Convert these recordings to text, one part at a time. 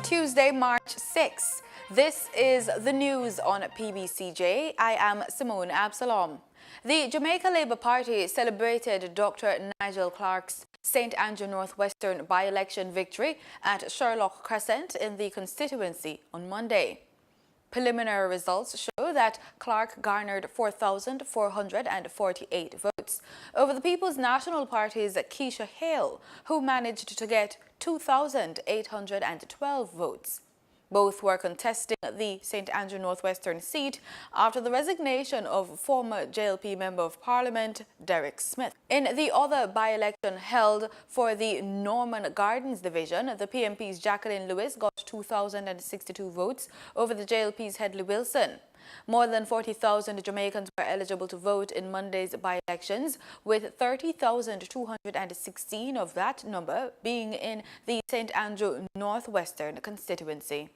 Tuesday, March 6. This is the news on PBCJ. I am Simone Absalom. The Jamaica Labour Party celebrated Dr. Nigel Clarke's St. Andrew Northwestern by-election victory at Sherlock Crescent in the constituency on Monday. Preliminary results show that Clarke garnered 4,448 votes over the People's National Party's Keisha Hale, who managed to get 2,812 votes. Both were contesting the St. Andrew Northwestern seat after the resignation of former JLP Member of Parliament Derek Smith. In the other by-election held for the Norman Gardens division, the PMP's Jacqueline Lewis got 2,062 votes over the JLP's Headley Wilson. More than 40,000 Jamaicans were eligible to vote in Monday's by-elections, with 30,216 of that number being in the St. Andrew Northwestern constituency.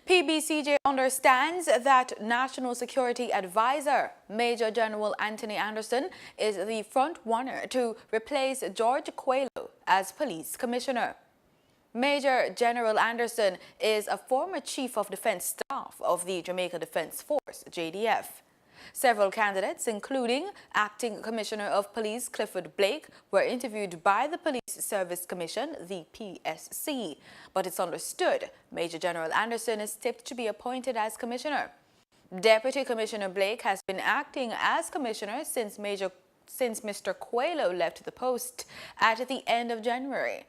PBCJ understands that National Security Advisor Major General Anthony Anderson is the front runner to replace George Coelho as Police Commissioner. Major General Anderson is a former Chief of Defense Staff of the Jamaica Defense Force, JDF. Several candidates, including Acting Commissioner of Police Clifford Blake, were interviewed by the Police Service Commission, the PSC. But it's understood Major General Anderson is tipped to be appointed as Commissioner. Deputy Commissioner Blake has been acting as Commissioner since Mr. Coelho left the post at the end of January.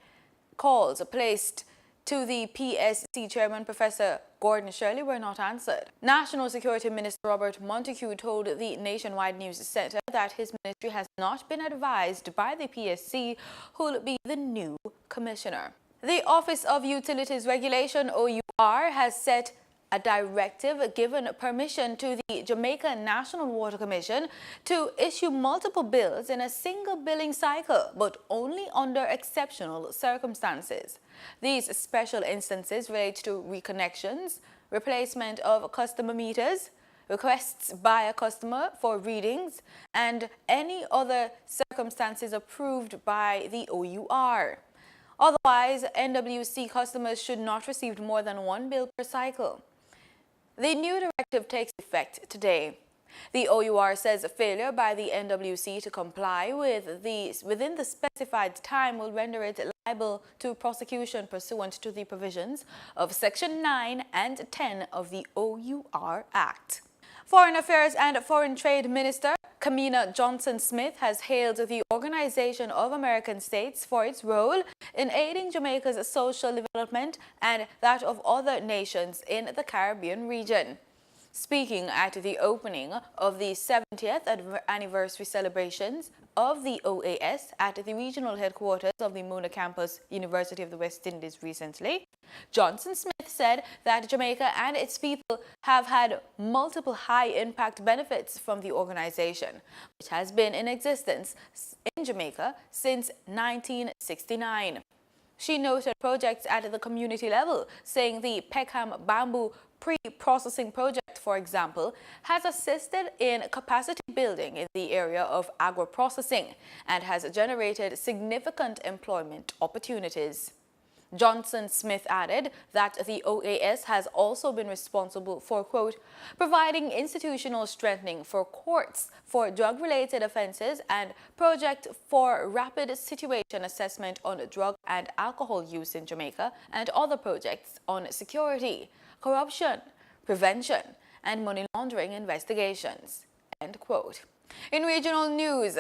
Calls placed to the PSC Chairman Professor Gordon Shirley were not answered. National Security Minister Robert Montague told the Nationwide News Center that his ministry has not been advised by the PSC who will be the new commissioner. The Office of Utilities Regulation, OUR, has set a directive given permission to the Jamaica National Water Commission to issue multiple bills in a single billing cycle, but only under exceptional circumstances. These special instances relate to reconnections, replacement of customer meters, requests by a customer for readings, and any other circumstances approved by the OUR. Otherwise, NWC customers should not receive more than one bill per cycle. The new directive takes effect today. The OUR says failure by the NWC to comply within the specified time will render it liable to prosecution pursuant to the provisions of Section 9 and 10 of the OUR Act. Foreign Affairs and Foreign Trade Minister Kamina Johnson-Smith has hailed the Organization of American States for its role in aiding Jamaica's social development and that of other nations in the Caribbean region. Speaking at the opening of the 70th anniversary celebrations of the OAS at the regional headquarters of the Mona Campus, University of the West Indies recently, Johnson-Smith said that Jamaica and its people have had multiple high-impact benefits from the organization, which has been in existence in Jamaica since 1969. She noted projects at the community level, saying the Peckham Bamboo Pre-Processing Project, for example, has assisted in capacity building in the area of agro-processing and has generated significant employment opportunities. Johnson-Smith added that the OAS has also been responsible for, quote, providing institutional strengthening for courts for drug-related offenses and project for rapid situation assessment on drug and alcohol use in Jamaica and other projects on security, corruption, prevention, and money laundering investigations, end quote. In regional news,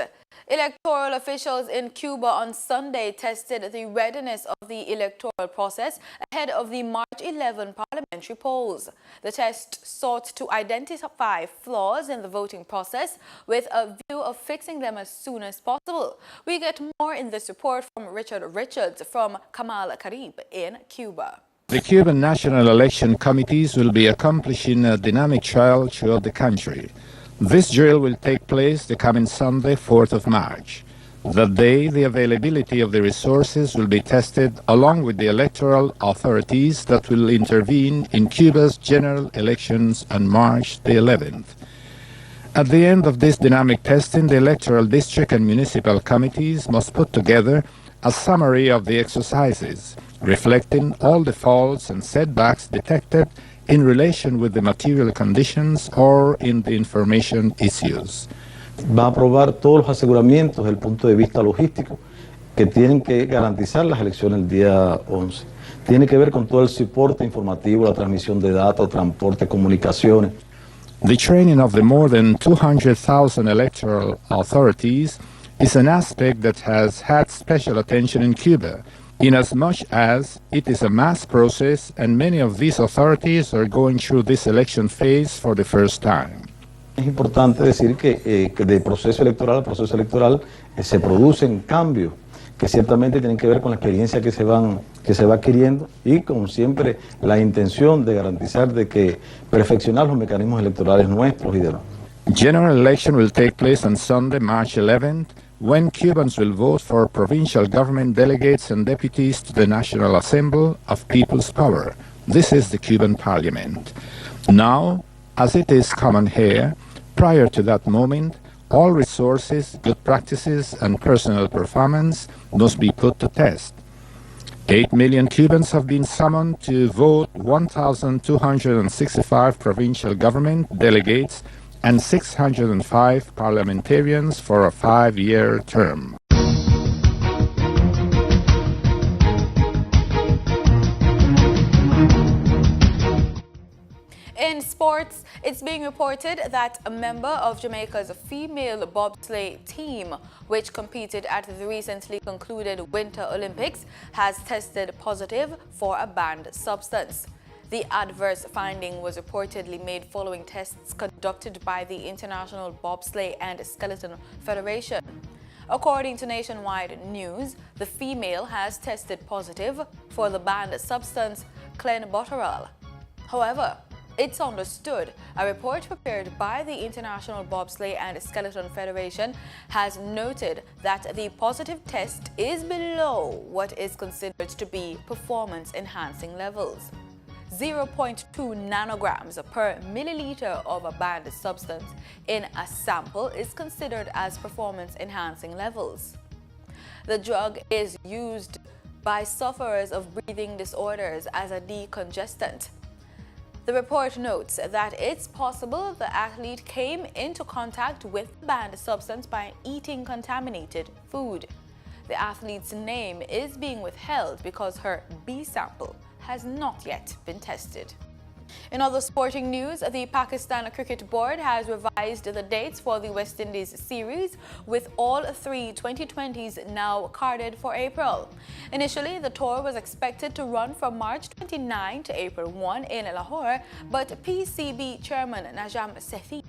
electoral officials in Cuba on Sunday tested the readiness of the electoral process ahead of the March 11 parliamentary polls. The test sought to identify flaws in the voting process with a view of fixing them as soon as possible. We get more in this report from Richard Richards from Kamal Karib in Cuba. The Cuban national election committees will be accomplishing a dynamic trial throughout the country. This drill will take place the coming Sunday, 4th of March. That day, the availability of the resources will be tested along with the electoral authorities that will intervene in Cuba's general elections on March the 11th. At the end of this dynamic testing, the electoral district and municipal committees must put together a summary of the exercises, reflecting all the faults and setbacks detected in relation with the material conditions or in the information issues. Va a aprobar todos los aseguramientos desde el punto de vista logístico que tienen que garantizar las elecciones el día 11. Tiene que ver con todo el soporte informativo, la transmisión de datos, transporte, comunicaciones. The training of the more than 200,000 electoral authorities is an aspect that has had special attention in Cuba, inasmuch as it is a mass process and many of these authorities are going through this election phase for the first time. Es importante decir que de proceso electoral a proceso electoral se producen cambios que ciertamente tienen que ver con la experiencia que se va adquiriendo y con siempre la intención de garantizar de que perfeccionar los mecanismos electorales nuestros y demás. General election will take place on Sunday, March 11th, when Cubans will vote for provincial government delegates and deputies to the National Assembly of People's Power. This is the Cuban Parliament. Now, as it is common here, prior to that moment, all resources, good practices, and personal performance must be put to test. 8 million Cubans have been summoned to vote 1,265 provincial government delegates and 605 parliamentarians for a 5-year term. In sports, it's being reported that a member of Jamaica's female bobsleigh team, which competed at the recently concluded Winter Olympics, has tested positive for a banned substance. The adverse finding was reportedly made following tests conducted by the International Bobsleigh and Skeleton Federation. According to Nationwide News, the female has tested positive for the banned substance clenbuterol. However, it's understood a report prepared by the International Bobsleigh and Skeleton Federation has noted that the positive test is below what is considered to be performance-enhancing levels. 0.2 nanograms per milliliter of a banned substance in a sample is considered as performance-enhancing levels. The drug is used by sufferers of breathing disorders as a decongestant. The report notes that it's possible the athlete came into contact with the banned substance by eating contaminated food. The athlete's name is being withheld because her B sample has not yet been tested. In other sporting news, the Pakistan Cricket Board has revised the dates for the West Indies series, with all 3 2020s now carded for April. Initially, the tour was expected to run from March 29 to April 1 in Lahore, but PCB chairman Najam Sethi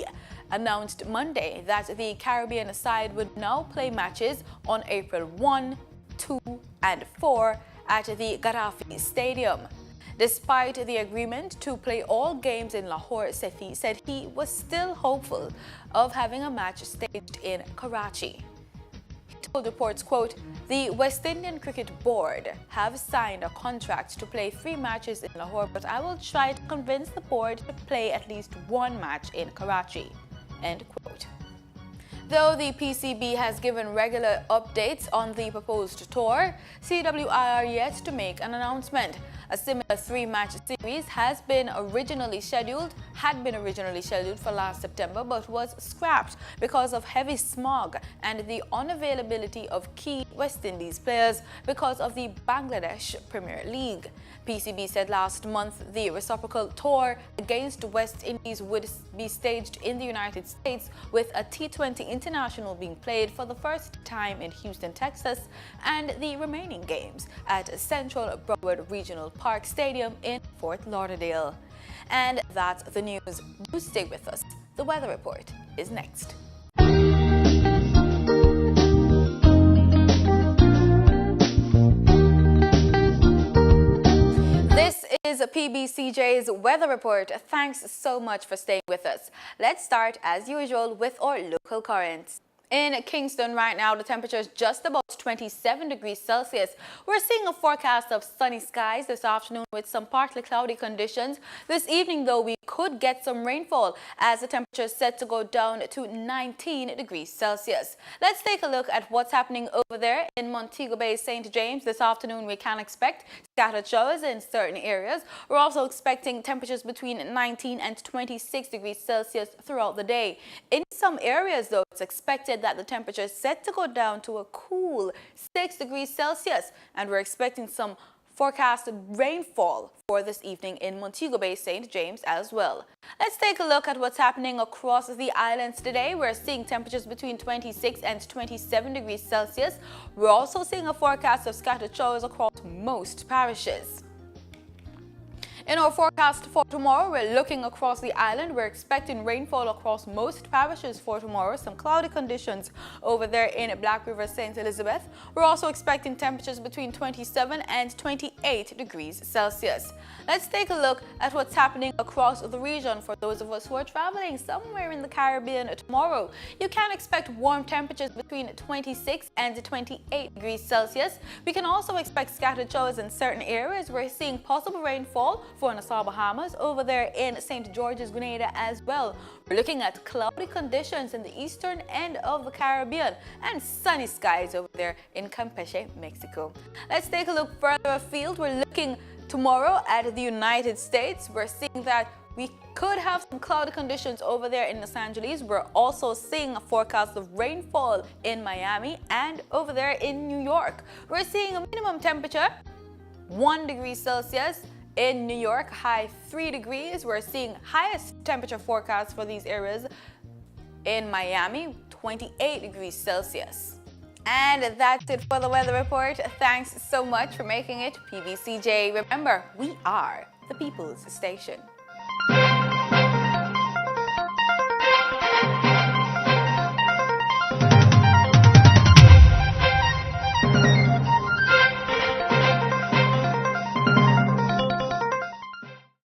announced Monday that the Caribbean side would now play matches on April 1, 2, and 4 at the Gaddafi Stadium. Despite the agreement to play all games in Lahore, Sethi said he was still hopeful of having a match staged in Karachi. He told reports, quote, "The West Indian Cricket Board have signed a contract to play 3 matches in Lahore, but I will try to convince the board to play at least 1 match in Karachi," end quote. Though the PCB has given regular updates on the proposed tour, CWI are yet to make an announcement. A similar 3-match series had been originally scheduled for last September, but was scrapped because of heavy smog and the unavailability of key West Indies players because of the Bangladesh Premier League. PCB said last month the reciprocal tour against West Indies would be staged in the United States, with a T20 international being played for the first time in Houston, Texas, and the remaining games at Central Broward Regional Park Stadium in Fort Lauderdale. And that's the news. Do stay with us. The weather report is next. This is PBCJ's weather report. Thanks so much for staying with us. Let's start as usual with our local currents. In Kingston right now, the temperature is just about 27 degrees Celsius. We're seeing a forecast of sunny skies this afternoon with some partly cloudy conditions. This evening, though, we could get some rainfall as the temperature is set to go down to 19 degrees Celsius. Let's take a look at what's happening over there in Montego Bay, St. James. This afternoon, we can expect scattered showers in certain areas. We're also expecting temperatures between 19 and 26 degrees Celsius throughout the day. In some areas, though, it's expected that the temperature is set to go down to a cool 6 degrees Celsius, and we're expecting some forecasted rainfall for this evening in Montego Bay, St. James as well. Let's take a look at what's happening across the islands today. We're seeing temperatures between 26 and 27 degrees Celsius. We're also seeing a forecast of scattered showers across most parishes. In our forecast for tomorrow, we're looking across the island. We're expecting rainfall across most parishes for tomorrow. Some cloudy conditions over there in Black River, St. Elizabeth. We're also expecting temperatures between 27 and 28 degrees Celsius. Let's take a look at what's happening across the region for those of us who are traveling somewhere in the Caribbean tomorrow. You can expect warm temperatures between 26 and 28 degrees Celsius. We can also expect scattered showers in certain areas. We're seeing possible rainfall for Nassau, Bahamas, over there in St. George's, Grenada as well. We're looking at cloudy conditions in the eastern end of the Caribbean and sunny skies over there in Campeche, Mexico. Let's take a look further afield. We're looking tomorrow at the United States. We're seeing that we could have some cloudy conditions over there in Los Angeles. We're also seeing a forecast of rainfall in Miami and over there in New York. We're seeing a minimum temperature 1 degree Celsius. In New York, high 3 degrees. We're seeing highest temperature forecast for these areas in Miami, 28 degrees Celsius. And that's it for the weather report. Thanks so much for making it PBCJ. Remember, we are the People's Station.